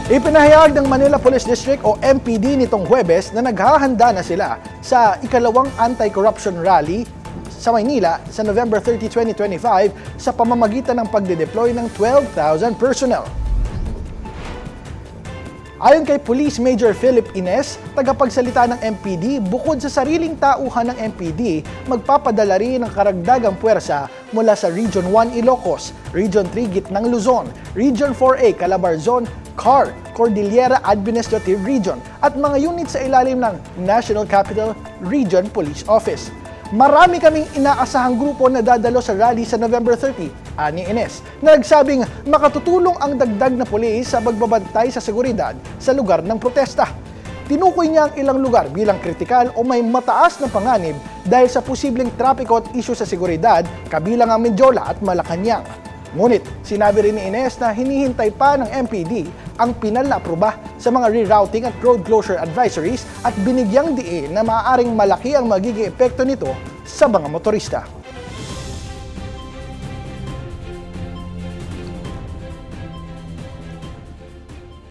Ipinahayag ng Manila Police District o MPD nitong Huwebes na naghahanda na sila sa ikalawang anti-corruption rally sa Maynila sa November 30, 2025 sa pamamagitan ng pagde-deploy ng 12,000 personnel. Ayon kay Police Major Philip Ines, tagapagsalita ng MPD, bukod sa sariling tauhan ng MPD, magpapadala rin ng karagdagang puwersa mula sa Region 1 Ilocos, Region 3 Gitnang Luzon, Region 4A Calabarzon, CAR, Cordillera Administrative Region at mga unit sa ilalim ng National Capital Region Police Office. Marami kaming inaasahang grupo na dadalo sa rally sa November 30, ani Ines, na nagsabing makatutulong ang dagdag na pulis sa pagbabantay sa seguridad sa lugar ng protesta. Tinukoy niya ang ilang lugar bilang kritikal o may mataas na panganib dahil sa posibleng trapiko at isyu sa seguridad kabilang ang Medjola at Malacanang. Ngunit sinabi rin ni Ines na hinihintay pa ng MPD ang pinal na aproba sa mga rerouting at road closure advisories at binigyang diin na maaaring malaki ang magiging epekto nito sa mga motorista.